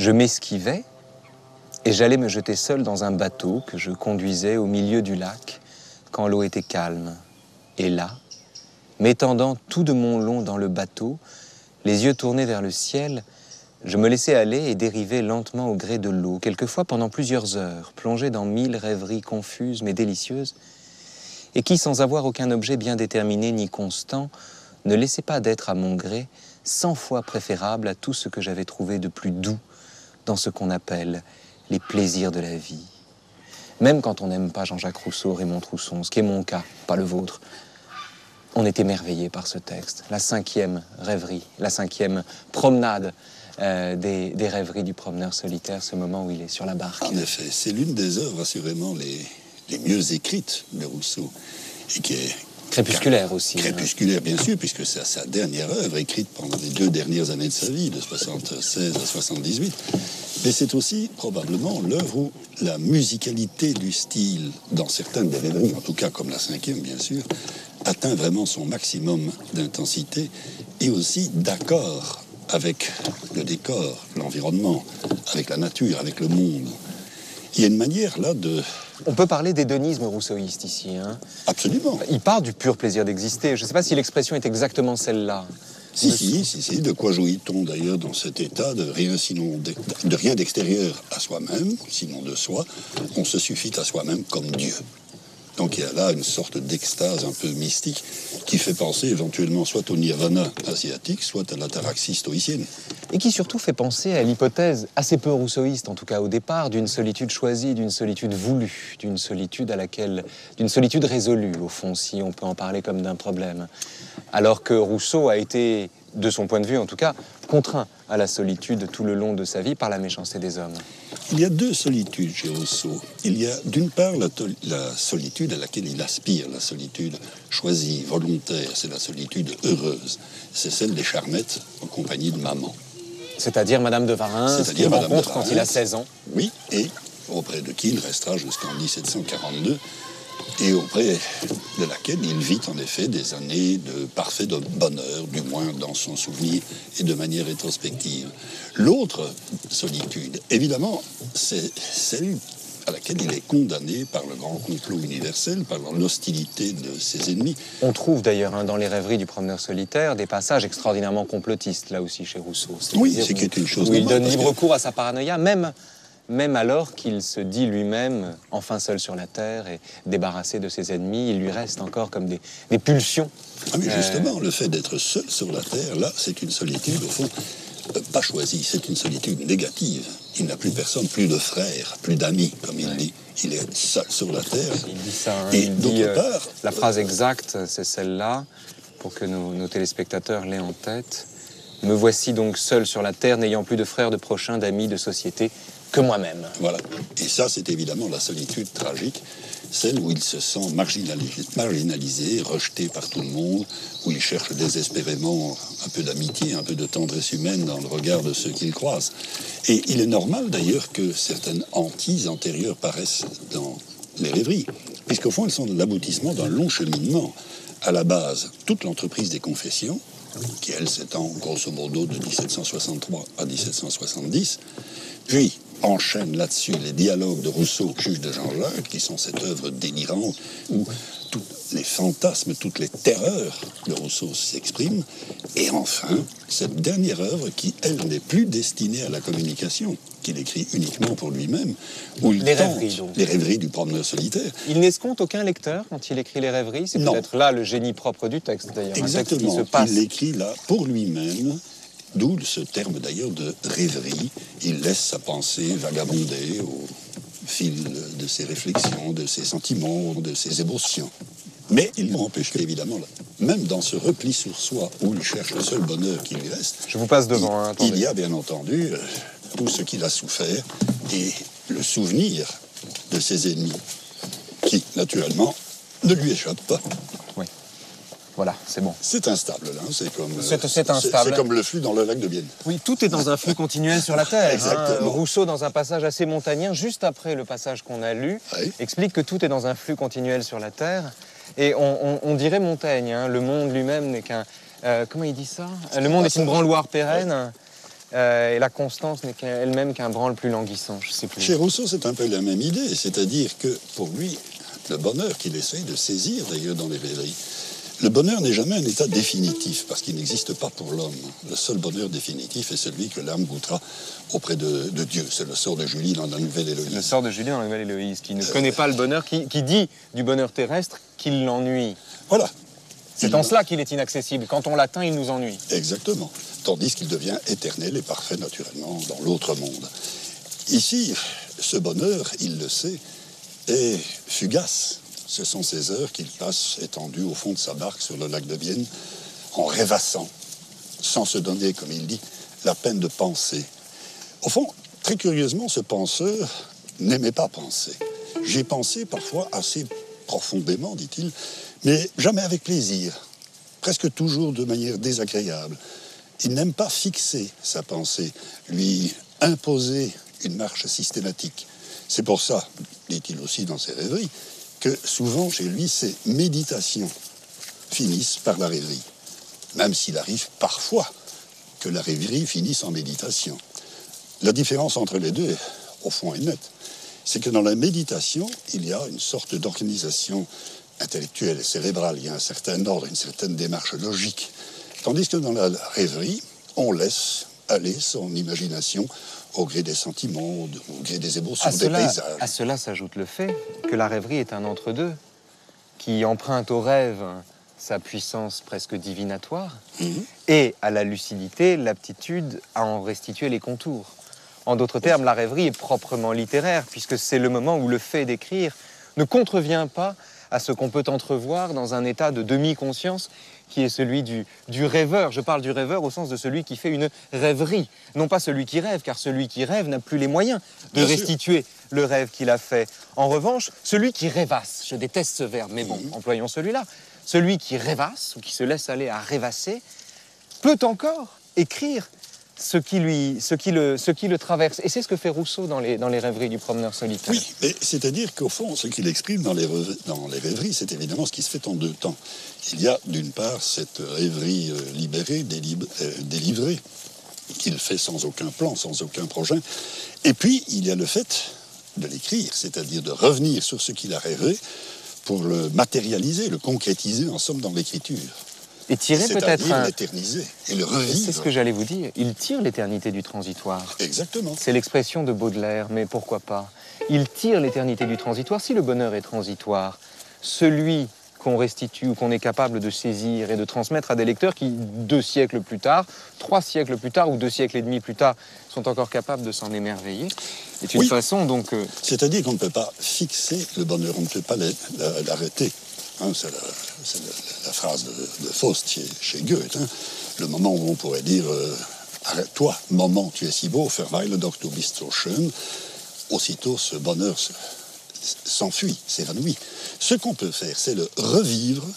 Je m'esquivais et j'allais me jeter seul dans un bateau que je conduisais au milieu du lac quand l'eau était calme. Et là, m'étendant tout de mon long dans le bateau, les yeux tournés vers le ciel, je me laissais aller et dérivais lentement au gré de l'eau, quelquefois pendant plusieurs heures, plongé dans 1000 rêveries confuses mais délicieuses, et qui, sans avoir aucun objet bien déterminé ni constant, ne laissait pas d'être à mon gré 100 fois préférable à tout ce que j'avais trouvé de plus doux dans ce qu'on appelle les plaisirs de la vie. Même quand on n'aime pas Jean-Jacques Rousseau, Raymond Trousson, ce qui est mon cas, pas le vôtre, on est émerveillé par ce texte. La 5e rêverie, la 5e promenade des rêveries du promeneur solitaire, ce moment où il est sur la barque. En effet, c'est l'une des œuvres assurément les mieux écrites de Rousseau, et qui est crépusculaire aussi. Crépusculaire, bien sûr, puisque c'est sa dernière œuvre écrite pendant les 2 dernières années de sa vie, de 76 à 78. Mais c'est aussi probablement l'œuvre où la musicalité du style, dans certaines des rêveries, en tout cas comme la 5e, bien sûr, atteint vraiment son maximum d'intensité et aussi d'accord avec le décor, l'environnement, avec la nature, avec le monde. Il y a une manière là de... On peut parler d'hédonisme rousseauiste ici. Hein. Absolument. Il part du pur plaisir d'exister. Je ne sais pas si l'expression est exactement celle-là. Si. De quoi jouit-on d'ailleurs dans cet état de rien sinon de rien d'extérieur à soi-même, sinon de soi. On se suffit à soi-même comme Dieu. Donc il y a là une sorte d'extase un peu mystique qui fait penser éventuellement soit au nirvana asiatique, soit à l'ataraxie stoïcienne. Et qui surtout fait penser à l'hypothèse, assez peu rousseauiste en tout cas au départ, d'une solitude choisie, d'une solitude voulue, d'une solitude résolue au fond, si on peut en parler comme d'un problème. Alors que Rousseau a été, de son point de vue en tout cas, contraint à la solitude tout le long de sa vie par la méchanceté des hommes. Il y a 2 solitudes chez Rousseau. Il y a d'une part la solitude à laquelle il aspire, la solitude choisie, volontaire, c'est la solitude heureuse. C'est celle des Charmettes en compagnie de maman. C'est-à-dire Madame de Varins, qu'il rencontre quand il a 16 ans. Oui, et auprès de qui il restera jusqu'en 1742, et auprès de laquelle il vit en effet des années de parfait bonheur, du moins dans son souvenir et de manière rétrospective. L'autre solitude, évidemment, c'est celle à laquelle il est condamné par le grand complot universel, par l'hostilité de ses ennemis. On trouve d'ailleurs dans les rêveries du promeneur solitaire des passages extraordinairement complotistes, là aussi chez Rousseau. Oui, c'est quelque chose où il donne libre cours à sa paranoïa, même alors qu'il se dit lui-même enfin seul sur la terre et débarrassé de ses ennemis, il lui reste encore comme des pulsions. Ah mais justement, le fait d'être seul sur la terre, là, c'est une solitude, au fond, pas choisie, c'est une solitude négative. Il n'a plus personne, plus de frères, plus d'amis, comme il dit. Il est seul sur la terre. Il dit ça, hein, et d'autre part... La phrase exacte, c'est celle-là, pour que nos téléspectateurs l'aient en tête. « Me voici donc seul sur la terre, n'ayant plus de frères, de prochains, d'amis, de société, que moi-même. » Voilà. Et ça, c'est évidemment la solitude tragique, celle où il se sent marginalisé, rejeté par tout le monde, où il cherche désespérément un peu d'amitié, un peu de tendresse humaine dans le regard de ceux qu'il croise. Et il est normal d'ailleurs que certaines hantises antérieures paraissent dans les rêveries, puisqu'au fond, elles sont l'aboutissement d'un long cheminement. À la base, toute l'entreprise des confessions, qui elle s'étend grosso modo de 1763 à 1770, puis enchaîne là-dessus les dialogues de Rousseau, juge de Jean-Jacques, qui sont cette œuvre délirante où tous les fantasmes, toutes les terreurs de Rousseau s'expriment. Et enfin, cette dernière œuvre qui, elle, n'est plus destinée à la communication, qu'il écrit uniquement pour lui-même, où il tente les rêveries du promeneur solitaire. Il n'escompte aucun lecteur quand il écrit les rêveries. C'est peut-être là le génie propre du texte, d'ailleurs. Exactement. Un texte qui se passe. Il l'écrit là pour lui-même. D'où ce terme d'ailleurs de rêverie. Il laisse sa pensée vagabonder au fil de ses réflexions, de ses sentiments, de ses émotions. Mais il n'empêche qu'évidemment, même dans ce repli sur soi où il cherche le seul bonheur qui lui reste, je vous passe devant, il y a bien entendu tout ce qu'il a souffert et le souvenir de ses ennemis qui, naturellement, ne lui échappent pas. Oui. Voilà, c'est bon. C'est instable, là. C'est comme le flux dans le lac de Bienne. Oui, tout est dans un flux continuel sur la Terre. Exactement. Rousseau, dans un passage assez montagnien, juste après le passage qu'on a lu, explique que tout est dans un flux continuel sur la Terre. Et on dirait Montaigne, le monde lui-même n'est qu'un... comment il dit ça? Le monde est une branloire pérenne. et la constance n'est elle-même qu'un branle plus languissant, je sais plus. Chez Rousseau, c'est un peu la même idée, c'est-à-dire que pour lui, le bonheur qu'il essaye de saisir d'ailleurs dans les rêveries, le bonheur n'est jamais un état définitif, parce qu'il n'existe pas pour l'homme. Le seul bonheur définitif est celui que l'âme goûtera auprès de Dieu. C'est le sort de Julie dans la Nouvelle Héloïse. Le sort de Julie dans la Nouvelle Héloïse, qui ne connaît pas le bonheur, qui dit du bonheur terrestre qu'il l'ennuie. Voilà. C'est en cela qu'il est inaccessible. Quand on l'atteint, il nous ennuie. Exactement. Tandis qu'il devient éternel et parfait, naturellement, dans l'autre monde. Ici, ce bonheur, il le sait, est fugace. Ce sont ces heures qu'il passe étendu au fond de sa barque sur le lac de Vienne, en rêvassant, sans se donner, comme il dit, la peine de penser. Au fond, très curieusement, ce penseur n'aimait pas penser. J'ai pensé parfois assez profondément, dit-il, mais jamais avec plaisir, presque toujours de manière désagréable. Il n'aime pas fixer sa pensée, lui imposer une marche systématique. C'est pour ça, dit-il aussi dans ses rêveries, que souvent chez lui, ces méditations finissent par la rêverie. Même s'il arrive parfois que la rêverie finisse en méditation. La différence entre les deux, au fond, est nette. C'est que dans la méditation, il y a une sorte d'organisation intellectuelle et cérébrale. Il y a un certain ordre, une certaine démarche logique. Tandis que dans la rêverie, on laisse aller son imagination au gré des sentiments, au gré des émotions, des paysages. À cela s'ajoute le fait que la rêverie est un entre-deux, qui emprunte au rêve sa puissance presque divinatoire, et à la lucidité l'aptitude à en restituer les contours. En d'autres termes, la rêverie est proprement littéraire, puisque c'est le moment où le fait d'écrire ne contrevient pas à ce qu'on peut entrevoir dans un état de demi-conscience qui est celui du rêveur. Je parle du rêveur au sens de celui qui fait une rêverie, non pas celui qui rêve, car celui qui rêve n'a plus les moyens de restituer le rêve qu'il a fait. En revanche, celui qui rêvasse, je déteste ce verbe, mais bon, employons celui-là, celui qui rêvasse ou qui se laisse aller à rêvasser peut encore écrire ce qui le traverse. Et c'est ce que fait Rousseau dans les rêveries du promeneur solitaire. Oui, mais c'est-à-dire qu'au fond, ce qu'il exprime dans les rêveries, c'est évidemment ce qui se fait en deux temps. Il y a d'une part cette rêverie libérée, délivrée, qu'il fait sans aucun plan, sans aucun projet. Et puis, il y a le fait de l'écrire, c'est-à-dire de revenir sur ce qu'il a rêvé pour le matérialiser, le concrétiser, en somme, dans l'écriture. Et tirer peut-être l'éterniser et le revivre. C'est ce que j'allais vous dire. Il tire l'éternité du transitoire. Exactement. C'est l'expression de Baudelaire, mais pourquoi pas? Il tire l'éternité du transitoire. Si le bonheur est transitoire, celui qu'on restitue ou qu'on est capable de saisir et de transmettre à des lecteurs qui, 2 siècles plus tard, 3 siècles plus tard ou 2 siècles et demi plus tard, sont encore capables de s'en émerveiller, est une façon donc... C'est-à-dire qu'on ne peut pas fixer le bonheur, on ne peut pas l'arrêter. Hein, c'est la phrase de Faust chez Goethe. Hein. Le moment où on pourrait dire arrête-toi, moment, tu es si beau, verweile doch, du bist so schön. Aussitôt, ce bonheur s'enfuit, s'évanouit. Ce qu'on peut faire, c'est le revivre,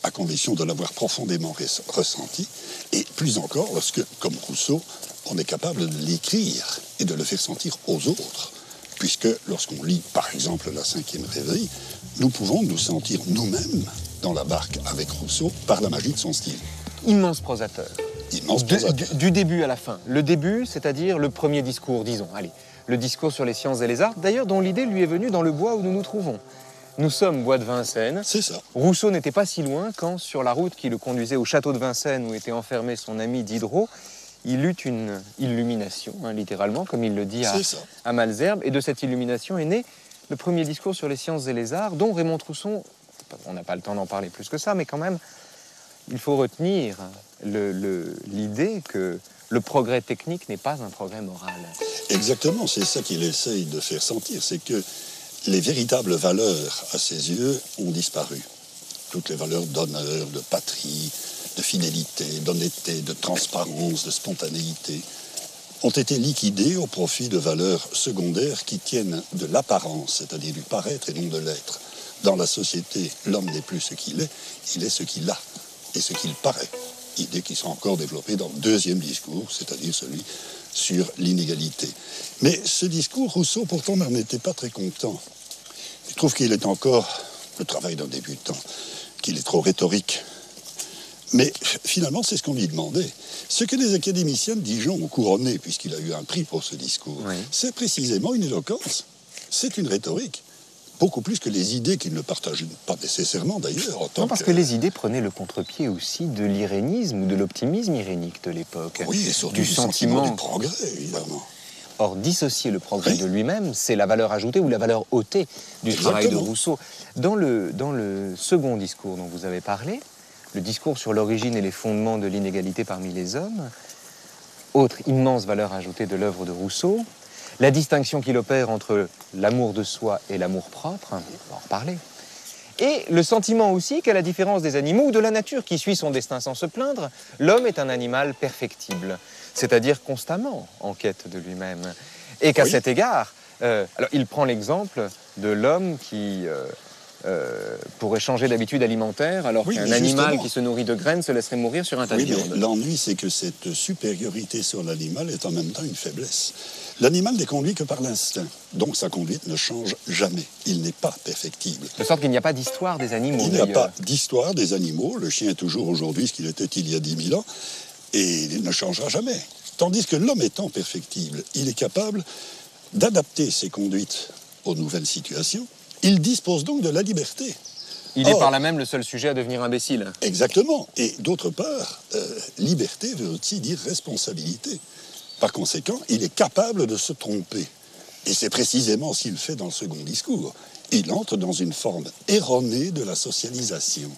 à condition de l'avoir profondément ressenti, et plus encore lorsque, comme Rousseau, on est capable de l'écrire et de le faire sentir aux autres. Puisque lorsqu'on lit, par exemple, la 5e rêverie, nous pouvons nous sentir nous-mêmes dans la barque avec Rousseau par la magie de son style. Immense prosateur. Immense prosateur. Du début à la fin. Le début, c'est-à-dire le premier discours, disons, allez, le discours sur les sciences et les arts, d'ailleurs dont l'idée lui est venue dans le bois où nous nous trouvons. Nous sommes bois de Vincennes. C'est ça. Rousseau n'était pas si loin quand, sur la route qui le conduisait au château de Vincennes où était enfermé son ami Diderot, il eut une illumination, hein, littéralement, comme il le dit à Malesherbes. Et de cette illumination est né le premier discours sur les sciences et les arts, dont Raymond Trousson, on n'a pas le temps d'en parler plus que ça, mais quand même, il faut retenir l'idée que le progrès technique n'est pas un progrès moral. Exactement, c'est ça qu'il essaye de faire sentir, c'est que les véritables valeurs, à ses yeux, ont disparu. Toutes les valeurs d'honneur, de patrie, de fidélité, d'honnêteté, de transparence, de spontanéité, ont été liquidées au profit de valeurs secondaires qui tiennent de l'apparence, c'est-à-dire du paraître et non de l'être. Dans la société, l'homme n'est plus ce qu'il est ce qu'il a et ce qu'il paraît. Idée qui sera encore développée dans le 2e discours, c'est-à-dire celui sur l'inégalité. Mais ce discours, Rousseau, pourtant, n'en était pas très content. Il trouve qu'il est encore le travail d'un débutant, qu'il est trop rhétorique. Mais finalement, c'est ce qu'on lui demandait. Ce que les académiciens de Dijon ont couronné, puisqu'il a eu un prix pour ce discours, Oui. c'est précisément une éloquence. C'est une rhétorique. Beaucoup plus que les idées qu'il ne partageait pas nécessairement, d'ailleurs. Non, parce que les idées prenaient le contre-pied aussi de l'irénisme ou de l'optimisme irénique de l'époque. Oui, et surtout du sentiment du progrès, évidemment. Or, dissocier le progrès Oui. de lui-même, c'est la valeur ajoutée ou la valeur ôtée du travail de Rousseau. Dans le second discours dont vous avez parlé, le discours sur l'origine et les fondements de l'inégalité parmi les hommes, autre immense valeur ajoutée de l'œuvre de Rousseau, la distinction qu'il opère entre l'amour de soi et l'amour propre, on va en reparler, et le sentiment aussi qu'à la différence des animaux ou de la nature qui suit son destin sans se plaindre, l'homme est un animal perfectible, c'est-à-dire constamment en quête de lui-même. Et qu'à cet égard, alors il prend l'exemple de l'homme qui pourrait changer d'habitude alimentaire alors qu'un animal qui se nourrit de graines se laisserait mourir sur un tas de viande. L'ennui, c'est que cette supériorité sur l'animal est en même temps une faiblesse. L'animal n'est conduit que par l'instinct, donc sa conduite ne change jamais. Il n'est pas perfectible. De sorte qu'il n'y a pas d'histoire des animaux. Il n'y a pas d'histoire des animaux. Le chien est toujours aujourd'hui ce qu'il était il y a 10 000 ans, et il ne changera jamais. Tandis que l'homme étant perfectible, il est capable d'adapter ses conduites aux nouvelles situations. Il dispose donc de la liberté. Il est par là même le seul sujet à devenir imbécile. Exactement. Et d'autre part, liberté veut aussi dire responsabilité. Par conséquent, il est capable de se tromper. Et c'est précisément ce qu'il fait dans le second discours. Il entre dans une forme erronée de la socialisation.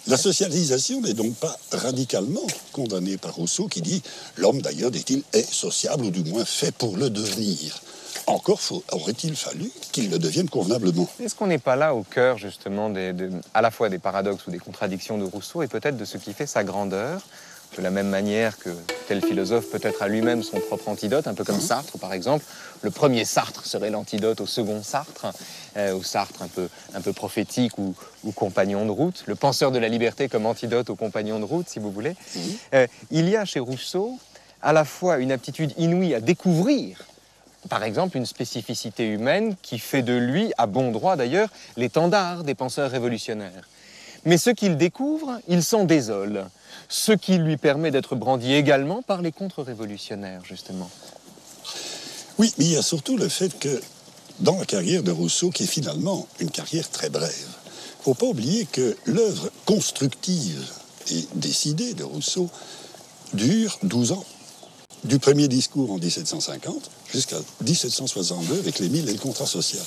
La socialisation n'est donc pas radicalement condamnée par Rousseau, qui dit « L'homme, d'ailleurs, dit-il, est sociable, ou du moins fait pour le devenir ». Encore aurait-il fallu qu'il le devienne convenablement. Est-ce qu'on n'est pas là au cœur, justement, à la fois des paradoxes ou des contradictions de Rousseau, et peut-être de ce qui fait sa grandeur, de la même manière que tel philosophe peut être à lui-même son propre antidote, un peu comme Sartre, par exemple. Le premier Sartre serait l'antidote au second Sartre, au Sartre un peu prophétique ou compagnon de route, le penseur de la liberté comme antidote au compagnon de route, si vous voulez. Il y a chez Rousseau à la fois une aptitude inouïe à découvrir, par exemple, une spécificité humaine qui fait de lui, à bon droit d'ailleurs, l'étendard des penseurs révolutionnaires. Mais ce qu'il découvre, il s'en désole, ce qui lui permet d'être brandi également par les contre-révolutionnaires, justement. Oui, mais il y a surtout le fait que dans la carrière de Rousseau, qui est finalement une carrière très brève, il ne faut pas oublier que l'œuvre constructive et décidée de Rousseau dure 12 ans. Du premier discours en 1750 jusqu'à 1762 avec l'Émile et le contrat social.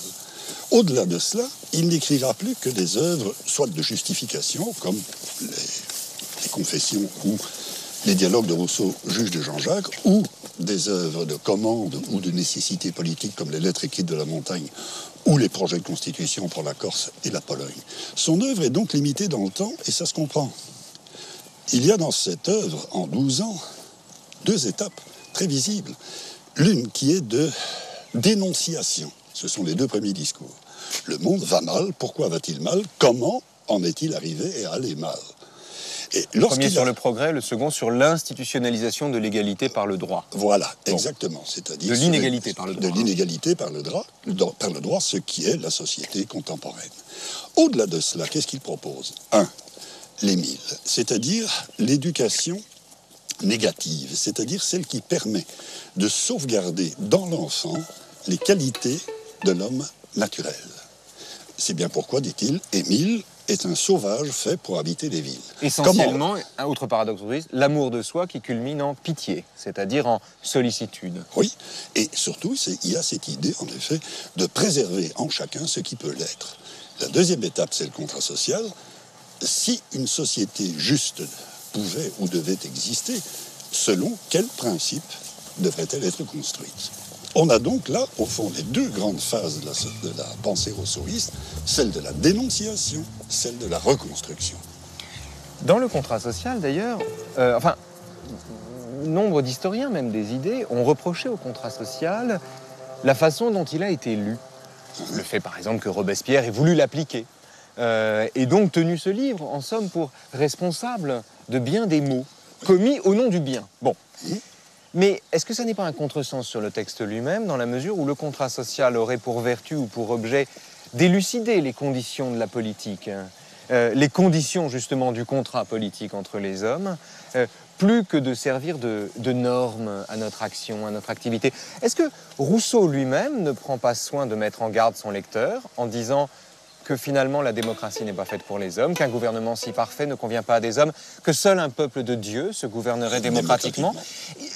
Au-delà de cela, il n'écrira plus que des œuvres soit de justification, comme les confessions ou les dialogues de Rousseau, juge de Jean-Jacques, ou des œuvres de commande ou de nécessité politique, comme les lettres écrites de la montagne, ou les projets de constitution pour la Corse et la Pologne. Son œuvre est donc limitée dans le temps, et ça se comprend. Il y a dans cette œuvre, en 12 ans, 2 étapes très visibles. L'une qui est de dénonciation. Ce sont les 2 premiers discours. Le monde va mal. Pourquoi va-t-il mal? Comment en est-il arrivé à aller mal? Et le premier sur le progrès, le second sur l'institutionnalisation de l'égalité par le droit. Voilà, exactement. C'est-à-dire de l'inégalité par le droit. De l'inégalité par le droit, ce qui est la société contemporaine. Au-delà de cela, qu'est-ce qu'il propose? 1. L'Émile, c'est-à-dire l'éducation négative, c'est-à-dire celle qui permet de sauvegarder dans l'enfant les qualités de l'homme naturel. C'est bien pourquoi, dit-il, Émile est un sauvage fait pour habiter les villes. Essentiellement, un autre paradoxe, l'amour de soi qui culmine en pitié, c'est-à-dire en sollicitude. Oui, et surtout, il y a cette idée, en effet, de préserver en chacun ce qui peut l'être. La deuxième étape, c'est le contrat social. Si une société juste pouvait ou devait exister, selon quels principes devrait-elle être construite? On a donc là, au fond, les 2 grandes phases de la pensée rousseauiste, celle de la dénonciation, celle de la reconstruction. Dans le contrat social, d'ailleurs, nombre d'historiens, même des idées, ont reproché au contrat social la façon dont il a été lu. Le fait, par exemple, que Robespierre ait voulu l'appliquer. Et donc tenu ce livre, en somme, pour responsable de bien des maux, commis au nom du bien. Bon. Mais est-ce que ça n'est pas un contresens sur le texte lui-même, dans la mesure où le contrat social aurait pour vertu ou pour objet d'élucider les conditions de la politique, les conditions justement du contrat politique entre les hommes, plus que de servir de normes à notre action, à notre activité. Est-ce que Rousseau lui-même ne prend pas soin de mettre en garde son lecteur en disant que finalement la démocratie n'est pas faite pour les hommes, qu'un gouvernement si parfait ne convient pas à des hommes, que seul un peuple de Dieu se gouvernerait démocratiquement?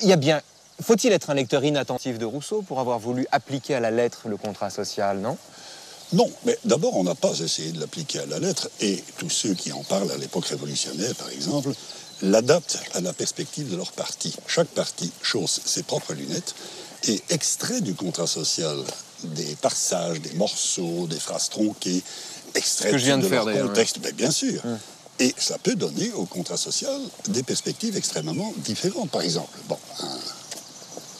Il y a bien... Faut-il être un lecteur inattentif de Rousseau pour avoir voulu appliquer à la lettre le contrat social, non? Non, mais d'abord, on n'a pas essayé de l'appliquer à la lettre, et tous ceux qui en parlent à l'époque révolutionnaire, par exemple, l'adaptent à la perspective de leur parti. Chaque parti chausse ses propres lunettes et extrait du contrat social des passages, des morceaux, des phrases tronquées, extraits de leur contexte, mais bien sûr. Et ça peut donner au contrat social des perspectives extrêmement différentes. Par exemple,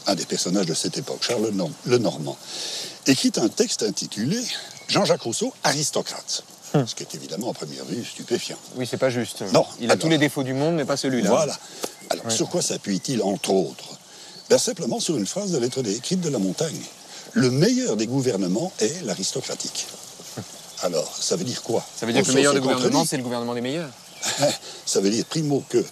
un des personnages de cette époque, Charles le Normand, écrit un texte intitulé « Jean-Jacques Rousseau, aristocrate ». Ce qui est évidemment, à première vue, stupéfiant. Oui, c'est pas juste. Non. Il a tous les défauts du monde, mais pas celui-là. Voilà. Alors, sur quoi s'appuie-t-il, entre autres? Simplement sur une phrase de lettre écrite de La Montagne. Le meilleur des gouvernements est l'aristocratique. Alors, ça veut dire quoi? Ça veut dire que le meilleur des gouvernements, c'est le gouvernement des meilleurs. Ça veut dire, primo, que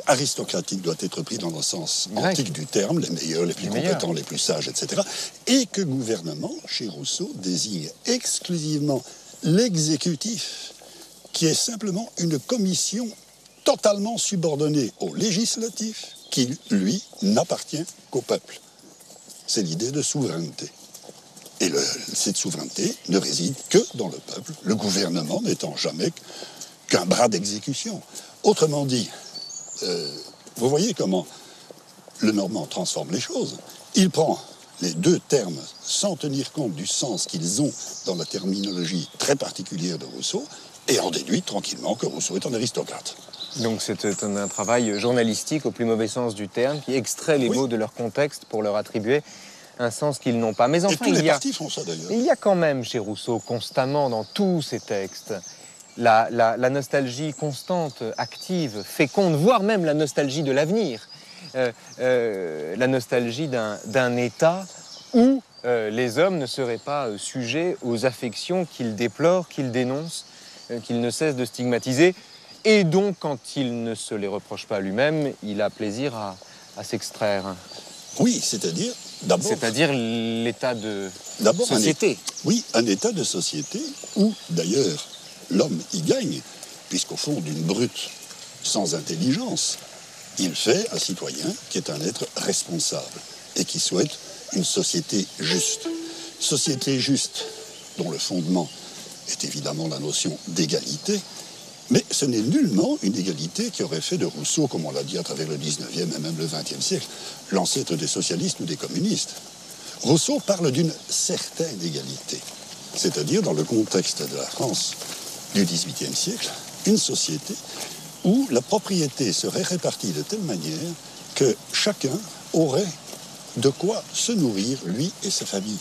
aristocratique doit être pris dans le sens antique du terme, les meilleurs, les plus compétents, les plus sages, etc. Et que gouvernement, chez Rousseau, désigne exclusivement l'exécutif, qui est simplement une commission totalement subordonnée au législatif, qui, lui, n'appartient qu'au peuple. C'est l'idée de souveraineté. Et cette souveraineté ne réside que dans le peuple, le gouvernement n'étant jamais qu'un bras d'exécution. Autrement dit, vous voyez comment le Normand transforme les choses. Il prend les deux termes sans tenir compte du sens qu'ils ont dans la terminologie très particulière de Rousseau et en déduit tranquillement que Rousseau est un aristocrate. Donc c'est un travail journalistique au plus mauvais sens du terme qui extrait les mots de leur contexte pour leur attribuer un sens qu'ils n'ont pas. Mais enfin, et tous les partis font ça d'ailleurs. Il y a quand même chez Rousseau constamment dans tous ses textes la nostalgie constante, active, féconde, voire même la nostalgie de l'avenir. La nostalgie d'un état où les hommes ne seraient pas sujets aux affections qu'ils déplorent, qu'ils dénoncent, qu'ils ne cessent de stigmatiser. Et donc, quand il ne se les reproche pas lui-même, il a plaisir à s'extraire. Oui, c'est-à-dire, d'abord... C'est-à-dire l'état de société. Oui, un état de société où, d'ailleurs, l'homme y gagne, puisqu'au fond d'une brute sans intelligence, il fait un citoyen qui est un être responsable et qui souhaite une société juste. Société juste, dont le fondement est évidemment la notion d'égalité, mais ce n'est nullement une égalité qui aurait fait de Rousseau, comme on l'a dit à travers le 19e et même le 20e siècle, l'ancêtre des socialistes ou des communistes. Rousseau parle d'une certaine égalité, c'est-à-dire dans le contexte de la France du 18e siècle, une société où la propriété serait répartie de telle manière que chacun aurait de quoi se nourrir, lui et sa famille,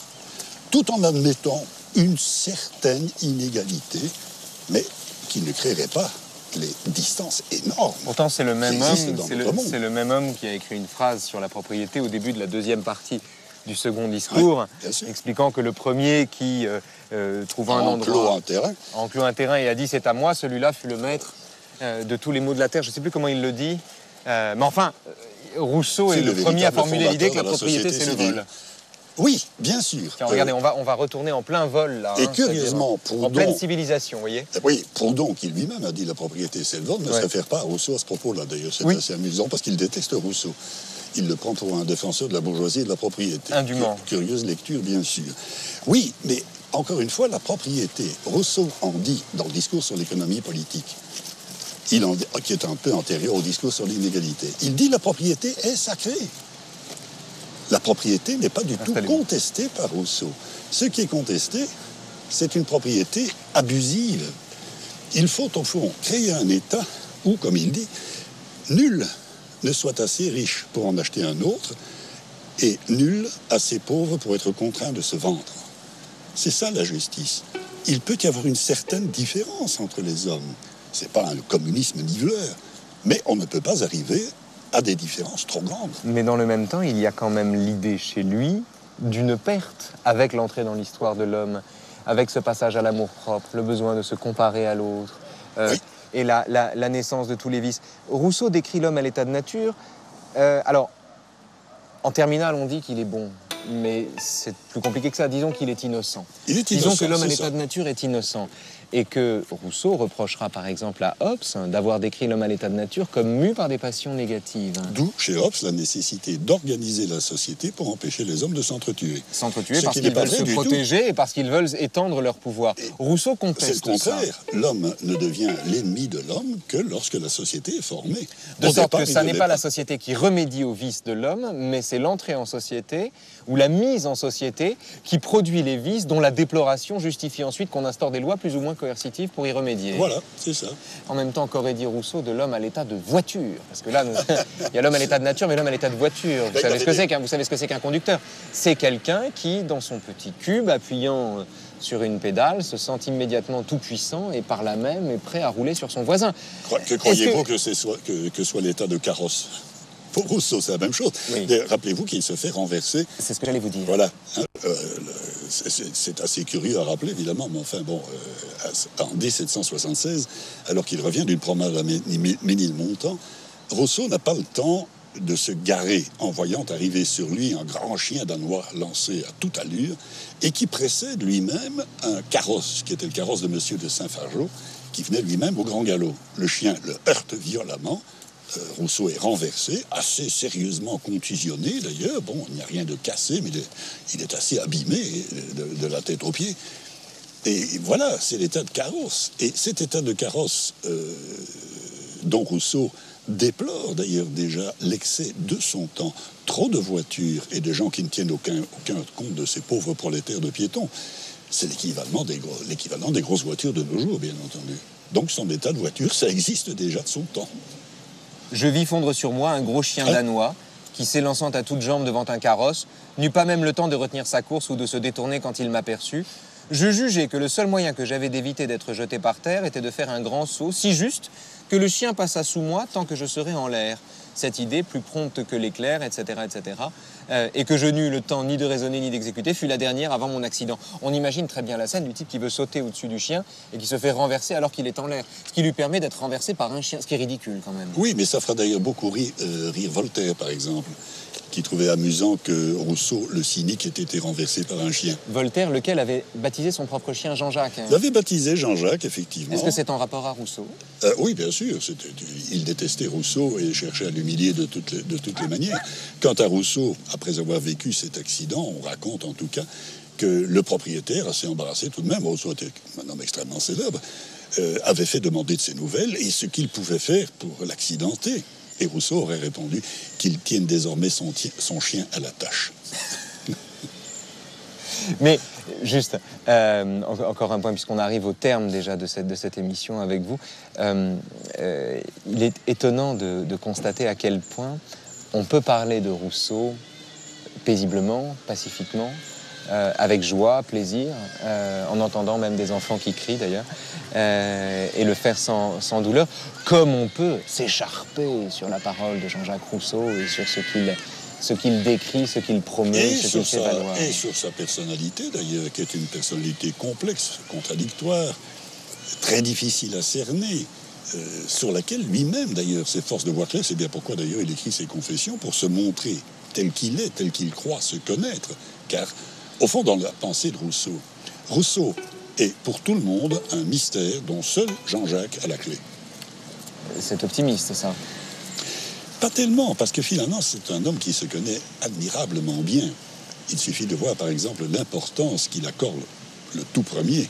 tout en admettant une certaine inégalité, mais qui ne créerait pas les distances énormes. Pourtant, c'est le même homme qui a écrit une phrase sur la propriété au début de la deuxième partie du second discours, expliquant que le premier qui trouva un endroit, enclos un terrain et a dit « c'est à moi », celui-là fut le maître de tous les maux de la terre. Je ne sais plus comment il le dit, mais enfin, Rousseau est le premier à formuler l'idée que la propriété, c'est le vol. Oui, bien sûr. Tiens, regardez, on va retourner en plein vol, là. Et curieusement, Proudhon... En pleine civilisation, vous voyez. Oui, Proudhon, qui lui-même a dit la propriété, c'est le vol, ne se réfère pas à Rousseau à ce propos-là, d'ailleurs. C'est assez amusant, parce qu'il déteste Rousseau. Il le prend pour un défenseur de la bourgeoisie et de la propriété. Indûment. Curieuse lecture, bien sûr. Oui, mais encore une fois, la propriété, Rousseau en dit dans le discours sur l'économie politique, qui est un peu antérieur au discours sur l'inégalité. Il dit la propriété est sacrée. La propriété n'est pas du tout contestée par Rousseau. Ce qui est contesté, c'est une propriété abusive. Il faut, au fond, créer un État où, comme il dit, nul ne soit assez riche pour en acheter un autre et nul assez pauvre pour être contraint de se vendre. C'est ça la justice. Il peut y avoir une certaine différence entre les hommes. C'est pas un communisme niveleur, mais on ne peut pas arriver à des différences trop grandes. Mais dans le même temps, il y a quand même l'idée chez lui d'une perte avec l'entrée dans l'histoire de l'homme, avec ce passage à l'amour-propre, le besoin de se comparer à l'autre, Oui. et la naissance de tous les vices. Rousseau décrit l'homme à l'état de nature. Alors, en terminale, on dit qu'il est bon, mais c'est plus compliqué que ça. Disons qu'il est innocent. Il est Disons innocent, que l'homme à c'est l'état ça. de nature est innocent. Et que Rousseau reprochera par exemple à Hobbes d'avoir décrit l'homme à l'état de nature comme mu par des passions négatives. D'où, chez Hobbes, la nécessité d'organiser la société pour empêcher les hommes de s'entretuer. S'entretuer Ce parce qui qu'ils n'est pas veulent vrai se du tout. protéger et parce qu'ils veulent étendre leur pouvoir. Rousseau C'est le conteste ça. contraire. L'homme ne devient l'ennemi de l'homme que lorsque la société est formée. De Au sorte départ, que il ça ne n'est l'est pas la société qui remédie aux vices de l'homme, mais c'est l'entrée en société ou la mise en société qui produit les vices dont la déploration justifie ensuite qu'on instaure des lois plus ou moins coercitives pour y remédier. Voilà, c'est ça. En même temps, qu'aurait dit Rousseau de l'homme à l'état de voiture? Parce que là, il y a l'homme à l'état de nature, mais l'homme à l'état de voiture. Vous savez ce que c'est qu'un, vous savez ce que c'est qu'un conducteur? C'est quelqu'un qui, dans son petit cube, appuyant sur une pédale, se sent immédiatement tout puissant et par là même est prêt à rouler sur son voisin. Que croyez-vous que soit l'état de carrosse? Pour Rousseau, c'est la même chose. Oui. Rappelez-vous qu'il se fait renverser. C'est ce que j'allais vous dire. Voilà. C'est assez curieux à rappeler, évidemment, mais enfin, bon, en 1776, alors qu'il revient d'une promenade à Ménilmontant, Rousseau n'a pas le temps de se garer en voyant arriver sur lui un grand chien danois lancé à toute allure et qui précède lui-même un carrosse, qui était le carrosse de Monsieur de Saint-Fargeau, qui venait lui-même au grand galop. Le chien le heurte violemment. Rousseau est renversé, assez sérieusement contusionné d'ailleurs. Bon, il n'y a rien de cassé, mais il est assez abîmé de la tête aux pieds. Et voilà, c'est l'état de carrosse. Et cet état de carrosse dont Rousseau déplore d'ailleurs déjà l'excès de son temps, trop de voitures et de gens qui ne tiennent aucun compte de ces pauvres prolétaires de piétons, c'est l'équivalent des grosses voitures de nos jours, bien entendu. Donc son état de voiture, ça existe déjà de son temps. Je vis fondre sur moi un gros chien danois qui, s'élançant à toutes jambes devant un carrosse, n'eut pas même le temps de retenir sa course ou de se détourner quand il m'aperçut. Je jugeai que le seul moyen que j'avais d'éviter d'être jeté par terre était de faire un grand saut, si juste que le chien passa sous moi tant que je serais en l'air. Cette idée, plus prompte que l'éclair, etc., et que je n'eus le temps ni de raisonner ni d'exécuter, fut la dernière avant mon accident. On imagine très bien la scène du type qui veut sauter au-dessus du chien et qui se fait renverser alors qu'il est en l'air, ce qui lui permet d'être renversé par un chien, ce qui est ridicule quand même. Oui, mais ça fera d'ailleurs beaucoup rire Voltaire, par exemple, qui trouvait amusant que Rousseau, le cynique, ait été renversé par un chien. Voltaire, lequel avait baptisé son propre chien Jean-Jacques. Il avait baptisé Jean-Jacques, effectivement. Est-ce que c'est en rapport à Rousseau? Oui, bien sûr. Il détestait Rousseau et cherchait à l'humilier de toutes les manières. Quant à Rousseau, après avoir vécu cet accident, on raconte en tout cas que le propriétaire, assez embarrassé tout de même, Rousseau était un homme extrêmement célèbre, avait fait demander de ses nouvelles et ce qu'il pouvait faire pour l'accidenter. Et Rousseau aurait répondu qu'il tienne désormais son chien à la tâche. Mais juste, encore un point, puisqu'on arrive au terme déjà de cette émission avec vous, il est étonnant de constater à quel point on peut parler de Rousseau paisiblement, pacifiquement, avec joie, plaisir, en entendant même des enfants qui crient d'ailleurs, et le faire sans douleur, comme on peut s'écharper sur la parole de Jean-Jacques Rousseau et sur ce qu'il décrit, ce qu'il promeut, ce qu'il fait valoir. Et sur sa personnalité d'ailleurs, qui est une personnalité complexe, contradictoire, très difficile à cerner, sur laquelle lui-même d'ailleurs s'efforce de voir clair. C'est bien pourquoi d'ailleurs il écrit ses confessions, pour se montrer tel qu'il est, tel qu'il croit se connaître, car au fond, dans la pensée de Rousseau, Rousseau est pour tout le monde un mystère dont seul Jean-Jacques a la clé. C'est optimiste, ça. Pas tellement, parce que finalement, c'est un homme qui se connaît admirablement bien. Il suffit de voir, par exemple, l'importance qu'il accorde, le tout premier,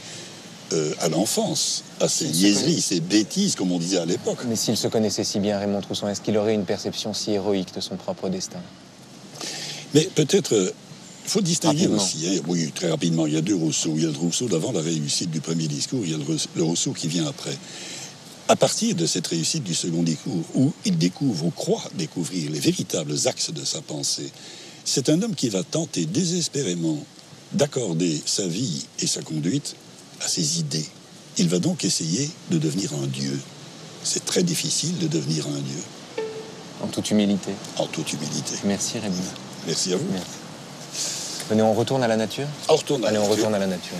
à l'enfance, à ses niaiseries, ses bêtises, comme on disait à l'époque. Mais s'il se connaissait si bien, Raymond Trousson, est-ce qu'il aurait une perception si héroïque de son propre destin? Mais peut-être... Il faut distinguer rapidement. Aussi, hein. Oui, très rapidement, il y a deux Rousseau. Il y a le Rousseau d'avant la réussite du premier discours, il y a le Rousseau qui vient après. À partir de cette réussite du second discours, où il découvre ou croit découvrir les véritables axes de sa pensée, c'est un homme qui va tenter désespérément d'accorder sa vie et sa conduite à ses idées. Il va donc essayer de devenir un dieu. C'est très difficile de devenir un dieu. En toute humilité. En toute humilité. Merci, Raymond. Merci à vous. Merci. Venez, on retourne à la nature? On retourne à la Allez, on nature. retourne à la nature.